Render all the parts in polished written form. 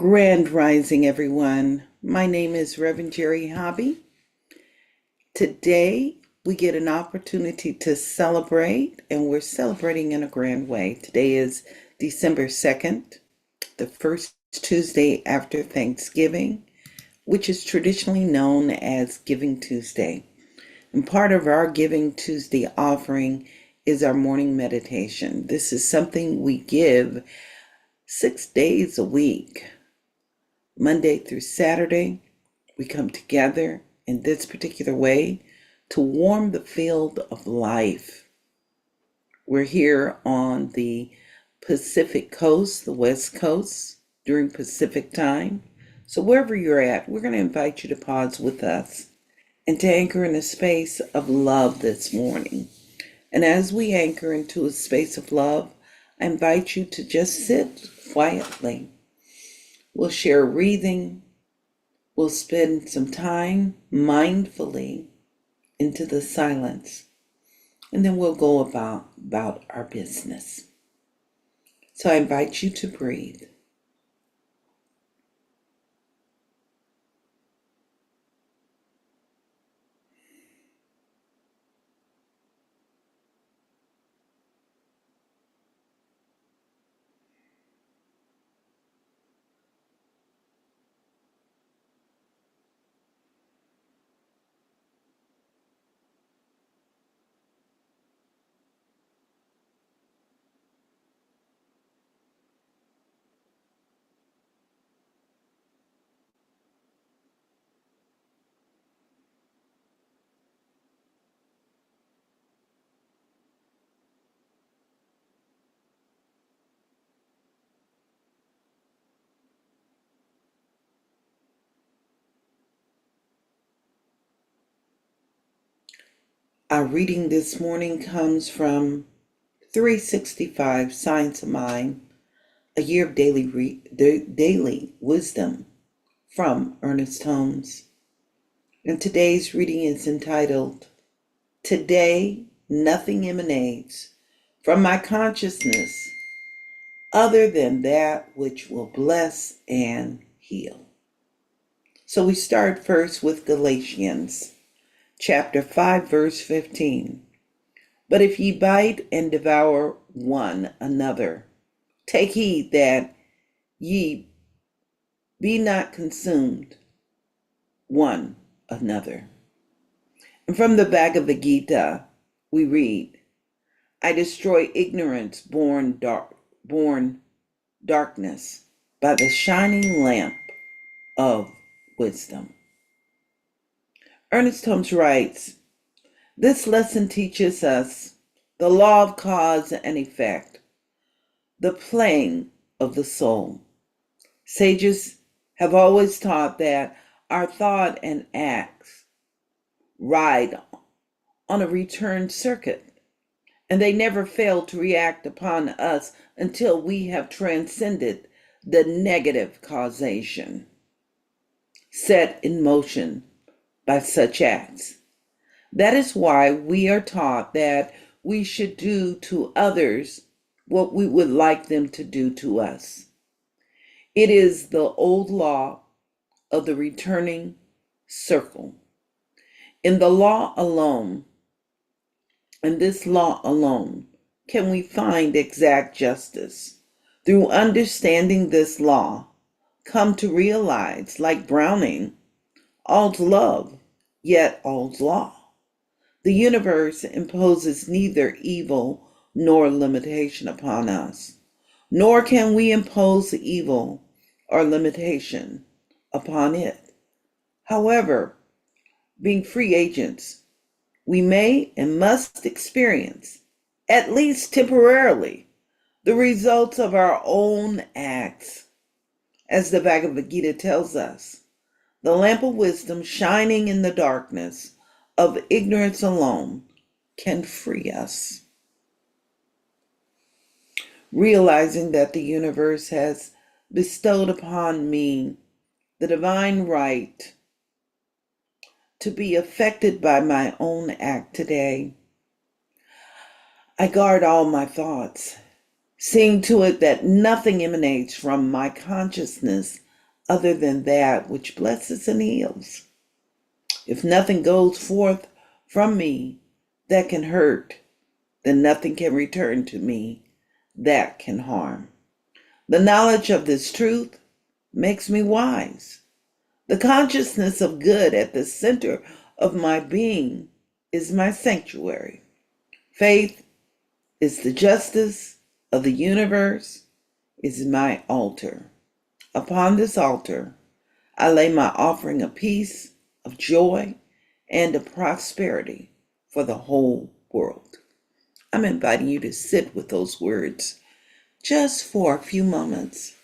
Grand Rising, everyone. My name is Reverend Jerry Hobby. Today, we get an opportunity to celebrate, and we're celebrating in a grand way. Today is December 2nd, the first Tuesday after Thanksgiving, which is traditionally known as Giving Tuesday. And part of our Giving Tuesday offering is our morning meditation. This is something we give 6 days a week. Monday through Saturday, we come together in this particular way to warm the field of life. We're here on the Pacific Coast, the West Coast, during Pacific time. So wherever you're at, we're going to invite you to pause with us and to anchor in a space of love this morning. And as we anchor into a space of love, I invite you to just sit quietly. We'll share breathing. We'll spend some time mindfully into the silence. And then we'll go about our business. So I invite you to breathe. Our reading this morning comes from 365 Science of Mind, a year of daily wisdom from Ernest Holmes. And today's reading is entitled, Today Nothing Emanates from My Consciousness other than that which will bless and heal. So we start first with Galatians chapter 5, verse 15. But if ye bite and devour one another, take heed that ye be not consumed one another. And from the Bhagavad Gita, we read, I destroy ignorance born darkness by the shining lamp of wisdom. Ernest Holmes writes, this lesson teaches us the law of cause and effect, the playing of the soul. Sages have always taught that our thought and acts ride on a return circuit, and they never fail to react upon us until we have transcended the negative causation set in motion by such acts. That is why we are taught that we should do to others what we would like them to do to us. It is the old law of the returning circle. In this law alone, can we find exact justice. Through understanding this law, come to realize, like Browning, all's love, yet all's law. The universe imposes neither evil nor limitation upon us, nor can we impose evil or limitation upon it. However, being free agents, we may and must experience, at least temporarily, the results of our own acts. As the Bhagavad Gita tells us, the lamp of wisdom shining in the darkness of ignorance alone can free us. Realizing that the universe has bestowed upon me the divine right to be affected by my own act today, I guard all my thoughts, seeing to it that nothing emanates from my consciousness other than that which blesses and heals. If nothing goes forth from me that can hurt, then nothing can return to me that can harm. The knowledge of this truth makes me wise. The consciousness of good at the center of my being is my sanctuary. Faith is the justice of the universe, is my altar. Upon this altar, I lay my offering of peace, of joy, and of prosperity for the whole world. I'm inviting you to sit with those words just for a few moments.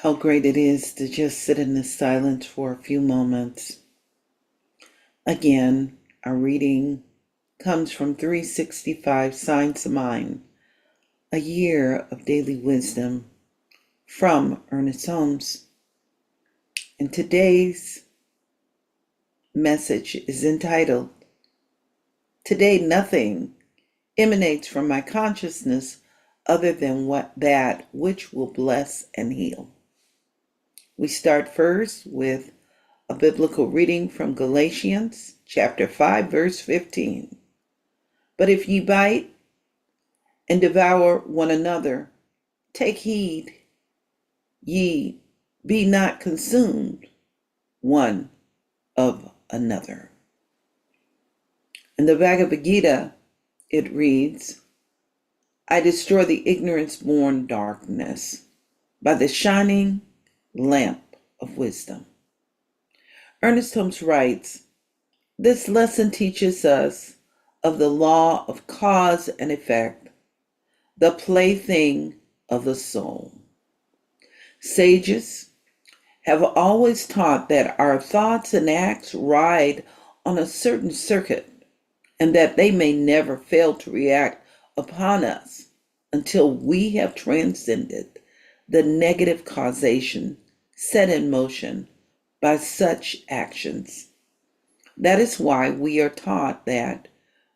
How great it is to just sit in this silence for a few moments. Again, our reading comes from 365 Science of Mind, a year of daily wisdom from Ernest Holmes. And today's message is entitled, Today Nothing Emanates from My Consciousness Other Than that which will bless and heal. We start first with a biblical reading from Galatians chapter 5, verse 15. But if ye bite and devour one another, take heed ye be not consumed one of another. In the Bhagavad Gita, it reads, I destroy the ignorance-born darkness by the shining lamp of wisdom. Ernest Holmes writes, this lesson teaches us of the law of cause and effect, the plaything of the soul. Sages have always taught that our thoughts and acts ride on a certain circuit and that they may never fail to react upon us until we have transcended the negative causation set in motion by such actions. That is why we are taught that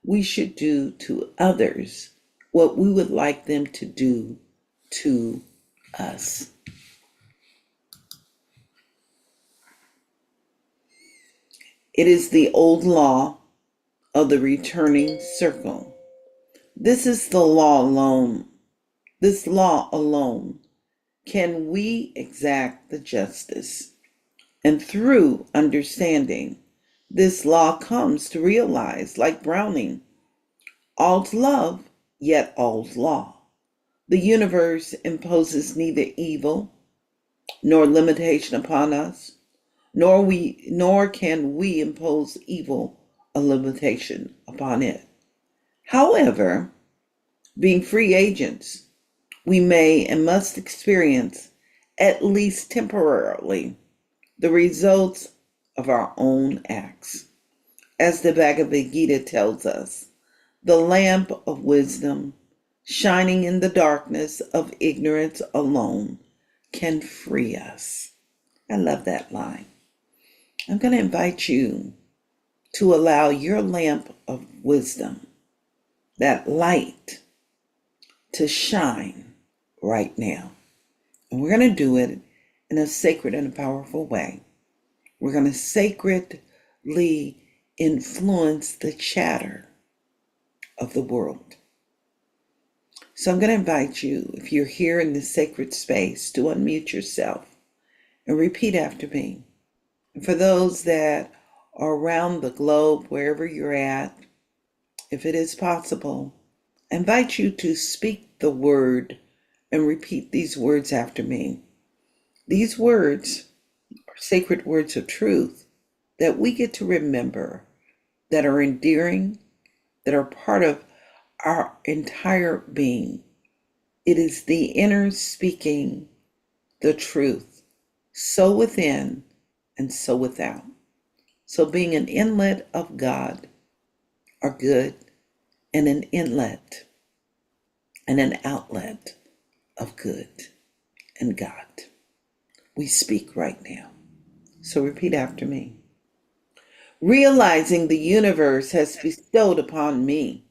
we should do to others what we would like them to do to us. It is the old law of the returning circle. This law alone can we exact the justice. And through understanding, this law comes to realize, like Browning, all's love, yet all's law. The universe imposes neither evil nor limitation upon us, nor can we impose evil a limitation upon it. However, being free agents, we may and must experience, at least temporarily, the results of our own acts. As the Bhagavad Gita tells us, the lamp of wisdom, shining in the darkness of ignorance alone, can free us. I love that line. I'm going to invite you to allow your lamp of wisdom, that light, to shine right now. And we're going to do it in a sacred and a powerful way. We're going to sacredly influence the chatter of the world. So I'm going to invite you, if you're here in this sacred space, to unmute yourself and repeat after me. And for those that are around the globe, wherever you're at, if it is possible, I invite you to speak the word and repeat these words after me. These words are sacred words of truth that we get to remember, that are endearing, that are part of our entire being. It is the inner speaking the truth, so within and so without. So being an inlet of God or good, and an inlet and an outlet of good and God. We speak right now. So repeat after me. Realizing the universe has bestowed upon me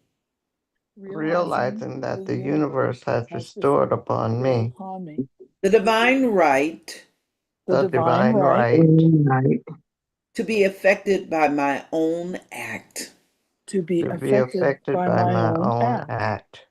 Realizing that the universe has bestowed upon me the divine right the divine right to be affected by my own act. to be affected by my own act.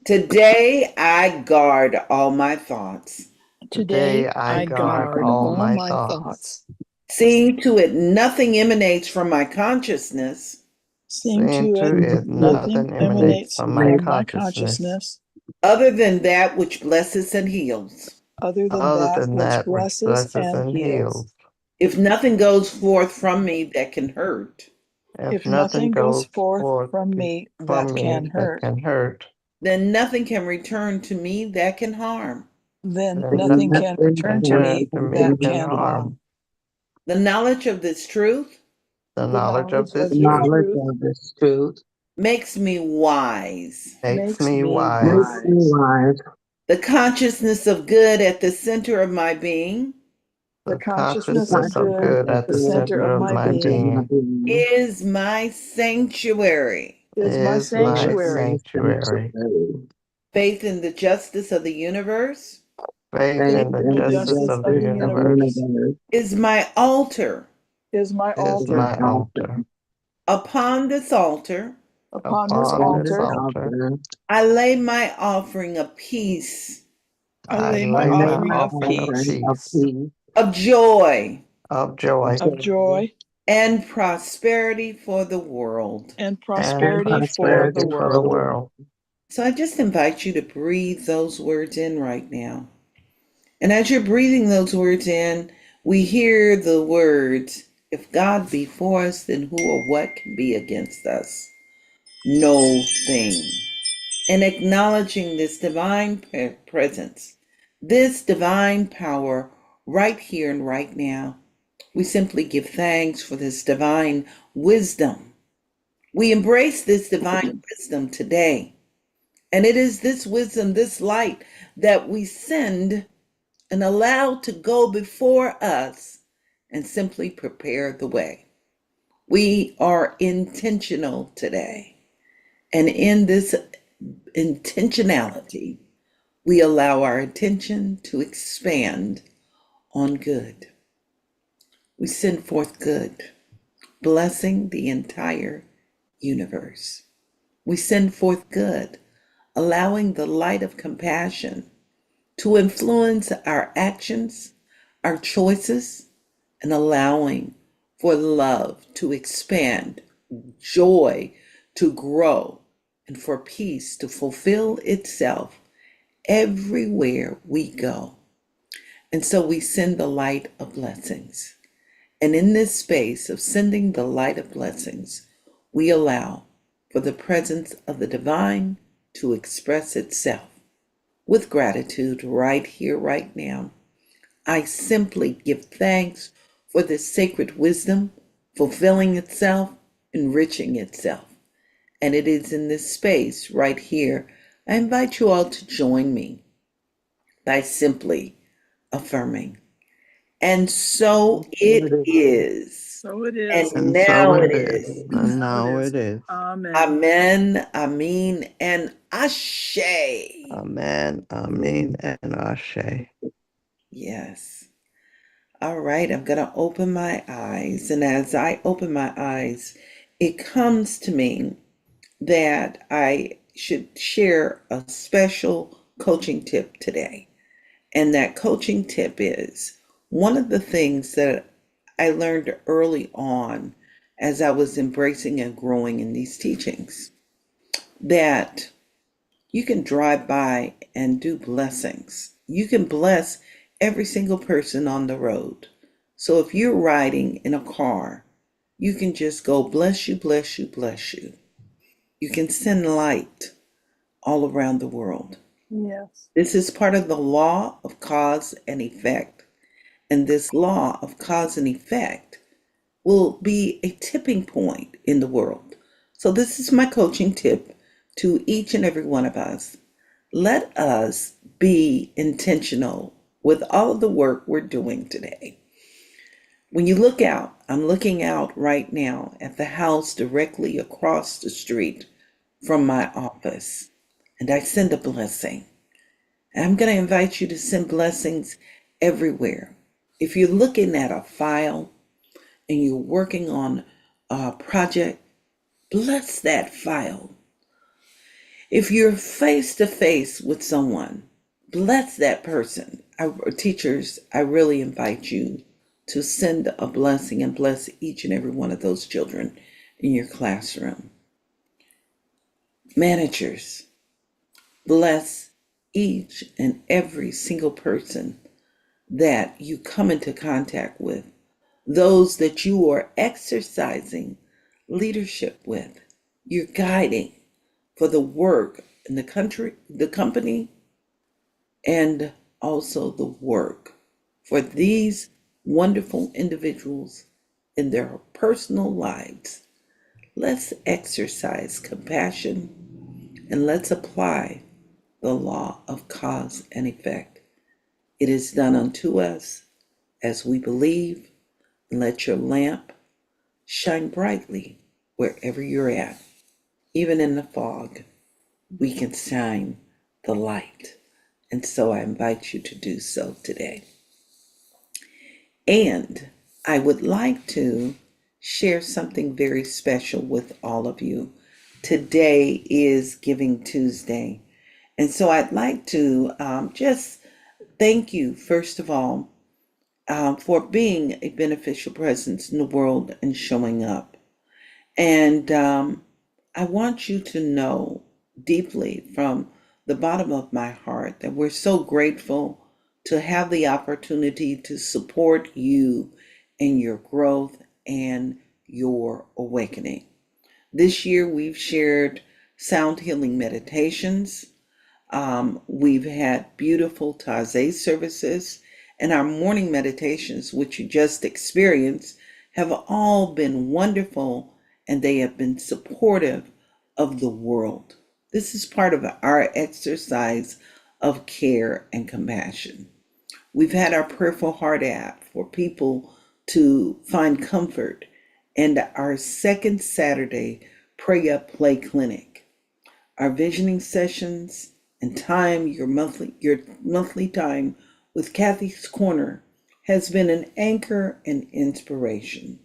Today I guard all my thoughts, Today I guard all my thoughts, seeing to it nothing emanates from my consciousness seeing to it nothing emanates from my consciousness other than that which blesses and heals. other than that which blesses and heals. If nothing goes forth from me that can hurt, If nothing goes forth from me that can hurt, then nothing can return to me that can harm. then nothing can return to me that can harm. The knowledge of this truth The knowledge of this truth makes me wise. makes me wise. The consciousness of good at the center of my being The consciousness of good at the center of my being is my sanctuary. is my sanctuary. Faith in the justice of the universe Faith in the justice of the universe is my altar. is my altar. Upon this altar, Upon this altar, I lay my offering of peace, I lay my offering of peace, of joy, of joy, and prosperity for the world. and prosperity for the world. So I just invite you to breathe those words in right now. And as you're breathing those words in, we hear the words, if God be for us, then who or what can be against us? No thing. And acknowledging this divine presence, this divine power right here and right now, we simply give thanks for this divine wisdom. We embrace this divine wisdom today. And it is this wisdom, this light that we send and allow to go before us and simply prepare the way. We are intentional today. And in this intentionality, we allow our attention to expand on good. We send forth good, blessing the entire universe. We send forth good, allowing the light of compassion to influence our actions, our choices, and allowing for love to expand, joy to grow, and for peace to fulfill itself everywhere we go. And so we send the light of blessings. And in this space of sending the light of blessings, we allow for the presence of the divine to express itself with gratitude right here, right now. I simply give thanks for this sacred wisdom fulfilling itself, enriching itself. And it is in this space right here, I invite you all to join me by simply affirming. And so it is. So it And is. And now so it it is. is. And now it is. Amen. Amen, Amen, and Ashe. Amen, Amen, and Ashe. Yes. All right, I'm going to open my eyes. And as I open my eyes, it comes to me that I should share a special coaching tip today. And that coaching tip is one of the things that I learned early on as I was embracing and growing in these teachings, that you can drive by and do blessings. You can bless every single person on the road. So if you're riding in a car, you can just go, bless you, bless you, bless you. You can send light all around the world. Yes. This is part of the law of cause and effect. And this law of cause and effect will be a tipping point in the world. So this is my coaching tip to each and every one of us. Let us be intentional with all of the work we're doing today. When you look out, I'm looking out right now at the house directly across the street from my office, and I send a blessing. And I'm going to invite you to send blessings everywhere. If you're looking at a file and you're working on a project, bless that file. If you're face to face with someone, bless that person. Teachers, I really invite you to send a blessing and bless each and every one of those children in your classroom. Managers, bless each and every single person that you come into contact with, those that you are exercising leadership with, you're guiding for the work in the company, and also the work for these wonderful individuals in their personal lives. Let's exercise compassion and let's apply the law of cause and effect. It is done unto us as we believe. Let your lamp shine brightly wherever you're at. Even in the fog, we can shine the light. And so I invite you to do so today. And I would like to share something very special with all of you. Today is Giving Tuesday. And so I'd like to just thank you, first of all, for being a beneficial presence in the world and showing up. And I want you to know deeply from the bottom of my heart that we're so grateful to have the opportunity to support you in your growth and your awakening. This year, we've shared sound healing meditations. We've had beautiful Taizé services, and our morning meditations, which you just experienced, have all been wonderful, and they have been supportive of the world. This is part of our exercise of care and compassion. We've had our Prayerful Heart app for people to find comfort, and our second Saturday Pray Up Play Clinic. Our visioning sessions and time, your monthly time with Kathy's Corner has been an anchor and inspiration.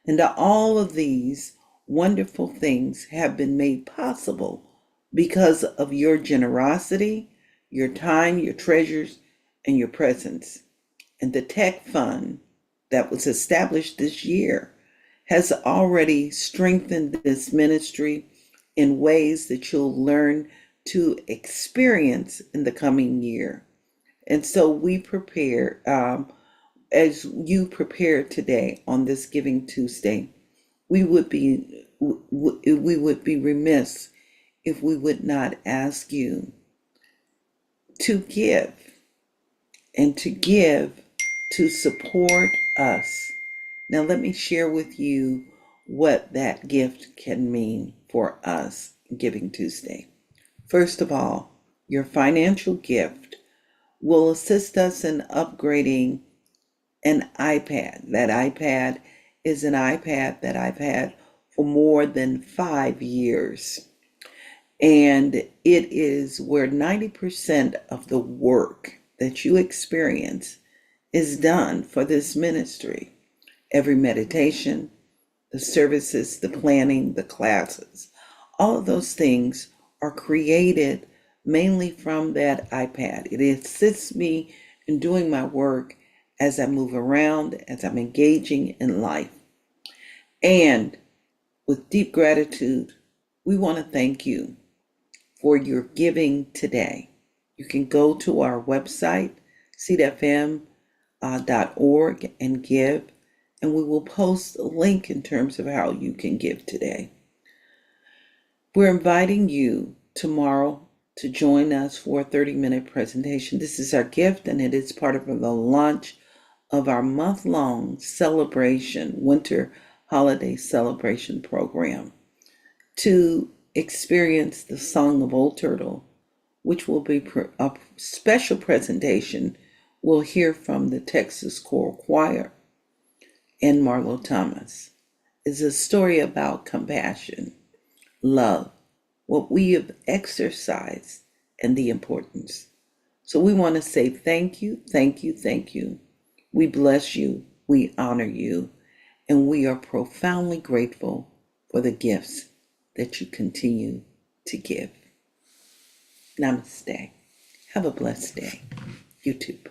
And all of these wonderful things have been made possible because of your generosity, your time, your treasures, and your presence. And the tech fund that was established this year has already strengthened this ministry in ways that you'll learn to experience in the coming year. And so we prepare, as you prepare today on this Giving Tuesday, we would be remiss if we would not ask you to give and to give to support us. Now, let me share with you what that gift can mean for us Giving Tuesday. First of all, your financial gift will assist us in upgrading an iPad. That iPad is an iPad that I've had for more than 5 years. And it is where 90% of the work that you experience is done for this ministry. Every meditation, the services, the planning, the classes, all of those things are created mainly from that iPad. It assists me in doing my work as I move around, as I'm engaging in life. And with deep gratitude, we want to thank you for your giving today. You can go to our website, seatfm.org, and give, and we will post a link in terms of how you can give today. We're inviting you tomorrow to join us for a 30-minute presentation. This is our gift, and it is part of the launch of our month-long celebration, winter holiday celebration program, to experience the Song of Old Turtle, which will be a special presentation. We'll hear from the Texas Choral Choir and Marlo Thomas. It's a story about compassion, love, what we have exercised, and the importance. So we want to say thank you, thank you, thank you. We bless you, we honor you, and we are profoundly grateful for the gifts that you continue to give. Namaste. Have a blessed day. YouTube.